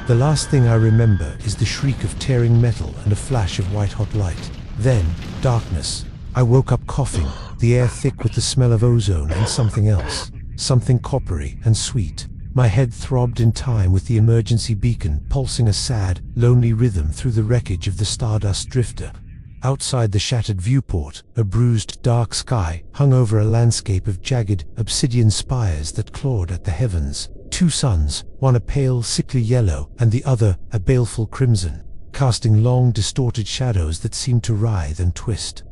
The last thing I remember is the shriek of tearing metal and a flash of white-hot light. Then, darkness. I woke up coughing, the air thick with the smell of ozone and something else. Something coppery and sweet. My head throbbed in time with the emergency beacon pulsing a sad, lonely rhythm through the wreckage of the Stardust Drifter. Outside the shattered viewport, a bruised, dark sky hung over a landscape of jagged, obsidian spires that clawed at the heavens. Two suns, one a pale, sickly yellow, and the other a baleful crimson, casting long, distorted shadows that seemed to writhe and twist.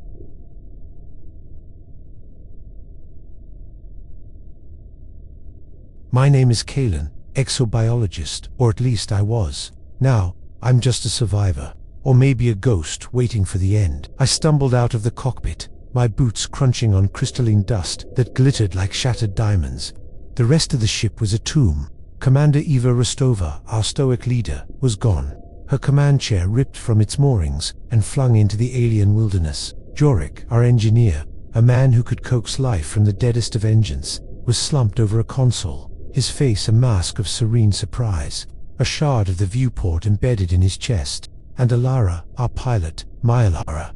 My name is Kalen, exobiologist, or at least I was. Now, I'm just a survivor. Or maybe a ghost waiting for the end. I stumbled out of the cockpit, my boots crunching on crystalline dust that glittered like shattered diamonds. The rest of the ship was a tomb. Commander Eva Rostova, our stoic leader, was gone. Her command chair ripped from its moorings and flung into the alien wilderness. Jorik, our engineer, a man who could coax life from the deadest of engines, was slumped over a console, his face a mask of serene surprise, a shard of the viewport embedded in his chest. And Alara, our pilot, my Alara.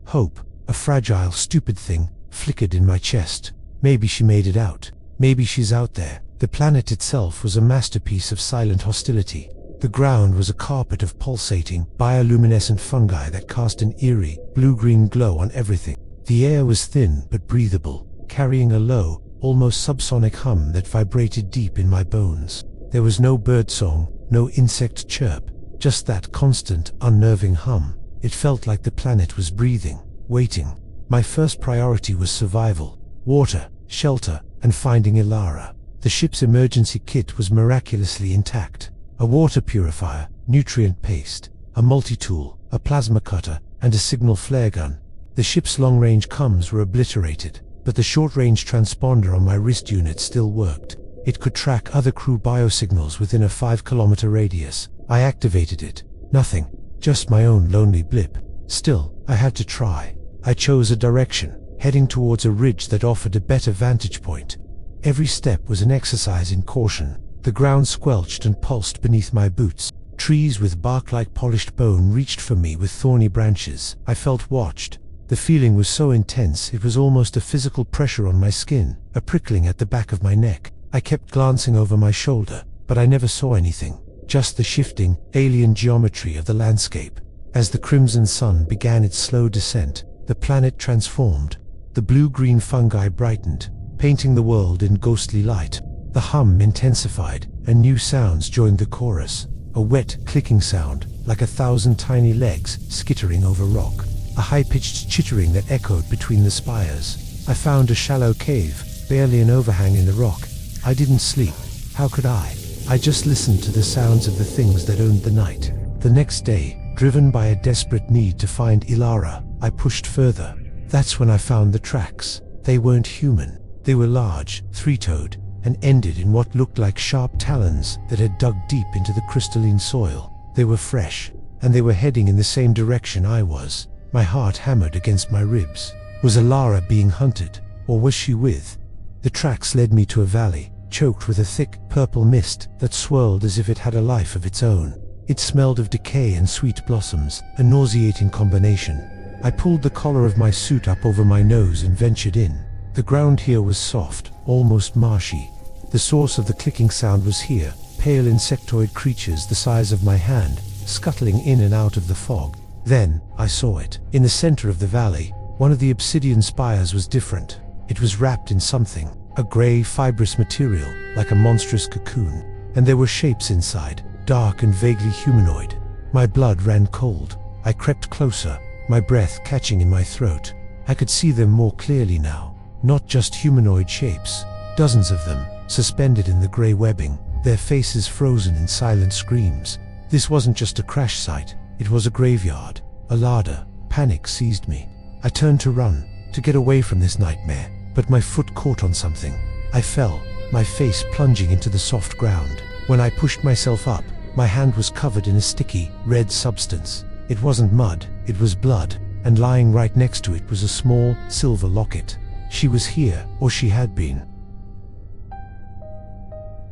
Hope, a fragile, stupid thing, flickered in my chest. Maybe she made it out. Maybe she's out there. The planet itself was a masterpiece of silent hostility. The ground was a carpet of pulsating, bioluminescent fungi that cast an eerie, blue-green glow on everything. The air was thin but breathable, carrying a low, almost subsonic hum that vibrated deep in my bones. There was no birdsong, no insect chirp, just that constant, unnerving hum. It felt like the planet was breathing, waiting. My first priority was survival, water, shelter, and finding Ilara. The ship's emergency kit was miraculously intact. A water purifier, nutrient paste, a multi-tool, a plasma cutter, and a signal flare gun. The ship's long-range comms were obliterated, but the short-range transponder on my wrist unit still worked. It could track other crew biosignals within a 5-kilometer radius. I activated it. Nothing. Just my own lonely blip. Still, I had to try. I chose a direction, heading towards a ridge that offered a better vantage point. Every step was an exercise in caution. The ground squelched and pulsed beneath my boots. Trees with bark like polished bone reached for me with thorny branches. I felt watched. The feeling was so intense it was almost a physical pressure on my skin, a prickling at the back of my neck. I kept glancing over my shoulder, but I never saw anything, just the shifting, alien geometry of the landscape. As the crimson sun began its slow descent, the planet transformed. The blue-green fungi brightened, painting the world in ghostly light. The hum intensified, and new sounds joined the chorus. A wet, clicking sound, like 1,000 tiny legs skittering over rock. A high-pitched chittering that echoed between the spires. I found a shallow cave, barely an overhang in the rock. I didn't sleep. How could I? I just listened to the sounds of the things that owned the night. The next day, driven by a desperate need to find Ilara, I pushed further. That's when I found the tracks. They weren't human. They were large, three-toed, and ended in what looked like sharp talons that had dug deep into the crystalline soil. They were fresh, and they were heading in the same direction I was. My heart hammered against my ribs. Was Ilara being hunted, or was she with? The tracks led me to a valley, choked with a thick, purple mist that swirled as if it had a life of its own. It smelled of decay and sweet blossoms, a nauseating combination. I pulled the collar of my suit up over my nose and ventured in. The ground here was soft, almost marshy. The source of the clicking sound was here, pale insectoid creatures the size of my hand, scuttling in and out of the fog. Then, I saw it. In the center of the valley, one of the obsidian spires was different. It was wrapped in something, a gray, fibrous material, like a monstrous cocoon. And there were shapes inside, dark and vaguely humanoid. My blood ran cold. I crept closer, my breath catching in my throat. I could see them more clearly now. Not just humanoid shapes. Dozens of them, suspended in the gray webbing, their faces frozen in silent screams. This wasn't just a crash site. It was a graveyard, a larder. Panic seized me. I turned to run, to get away from this nightmare. But my foot caught on something. I fell, my face plunging into the soft ground. When I pushed myself up, my hand was covered in a sticky, red substance. It wasn't mud, it was blood, and lying right next to it was a small, silver locket. She was here, or she had been.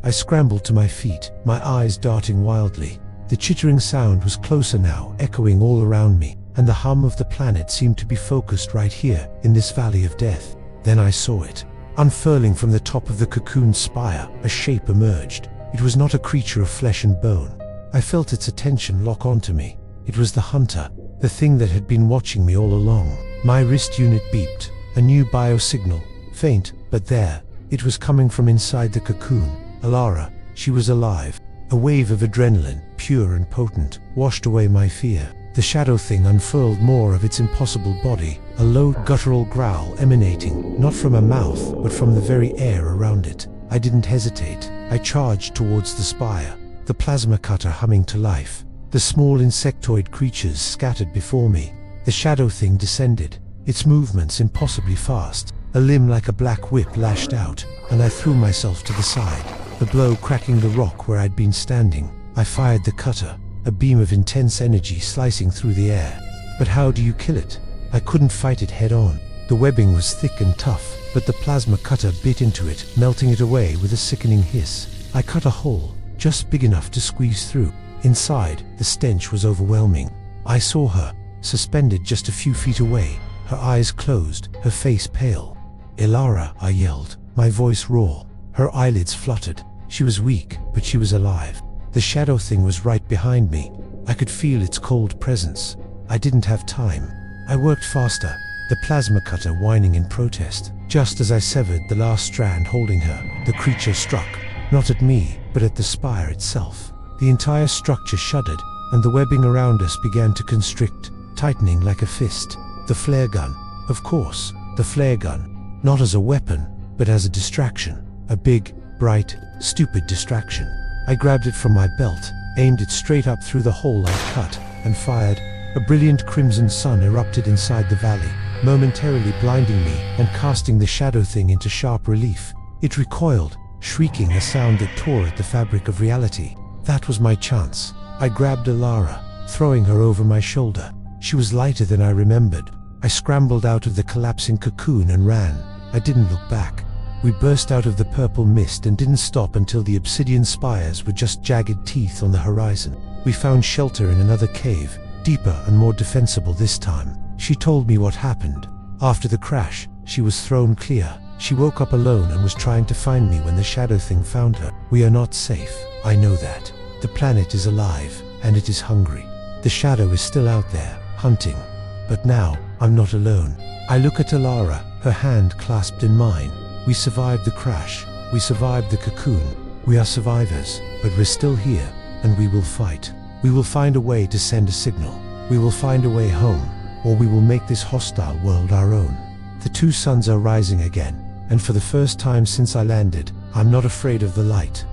I scrambled to my feet, my eyes darting wildly. The chittering sound was closer now, echoing all around me, and the hum of the planet seemed to be focused right here, in this valley of death. Then I saw it. Unfurling from the top of the cocoon's spire, a shape emerged. It was not a creature of flesh and bone. I felt its attention lock onto me. It was the hunter, the thing that had been watching me all along. My wrist unit beeped, a new biosignal, faint, but there. It was coming from inside the cocoon. Alara, she was alive. A wave of adrenaline, pure and potent, washed away my fear. The shadow thing unfurled more of its impossible body, a low guttural growl emanating, not from a mouth, but from the very air around it. I didn't hesitate. I charged towards the spire, the plasma cutter humming to life. The small insectoid creatures scattered before me. The shadow thing descended, its movements impossibly fast. A limb like a black whip lashed out, and I threw myself to the side, the blow cracking the rock where I'd been standing. I fired the cutter, a beam of intense energy slicing through the air. But how do you kill it? I couldn't fight it head on. The webbing was thick and tough, but the plasma cutter bit into it, melting it away with a sickening hiss. I cut a hole, just big enough to squeeze through. Inside, the stench was overwhelming. I saw her, suspended just a few feet away, her eyes closed, her face pale. "Ilara," I yelled, my voice raw. Her eyelids fluttered. She was weak, but she was alive. The shadow thing was right behind me. I could feel its cold presence. I didn't have time. I worked faster, the plasma cutter whining in protest. Just as I severed the last strand holding her, the creature struck, not at me, but at the spire itself. The entire structure shuddered, and the webbing around us began to constrict, tightening like a fist. The flare gun, of course, the flare gun. Not as a weapon, but as a distraction. A big, bright, stupid distraction. I grabbed it from my belt, aimed it straight up through the hole I'd cut, and fired. A brilliant crimson sun erupted inside the valley, momentarily blinding me and casting the shadow thing into sharp relief. It recoiled, shrieking a sound that tore at the fabric of reality. That was my chance. I grabbed Alara, throwing her over my shoulder. She was lighter than I remembered. I scrambled out of the collapsing cocoon and ran. I didn't look back. We burst out of the purple mist and didn't stop until the obsidian spires were just jagged teeth on the horizon. We found shelter in another cave, deeper and more defensible this time. She told me what happened. After the crash, she was thrown clear. She woke up alone and was trying to find me when the shadow thing found her. We are not safe, I know that. The planet is alive, and it is hungry. The shadow is still out there, hunting. But now, I'm not alone. I look at Alara, her hand clasped in mine. We survived the crash. We survived the cocoon. We are survivors, but we're still here, and we will fight. We will find a way to send a signal. We will find a way home, or we will make this hostile world our own. The two suns are rising again, and for the first time since I landed, I'm not afraid of the light.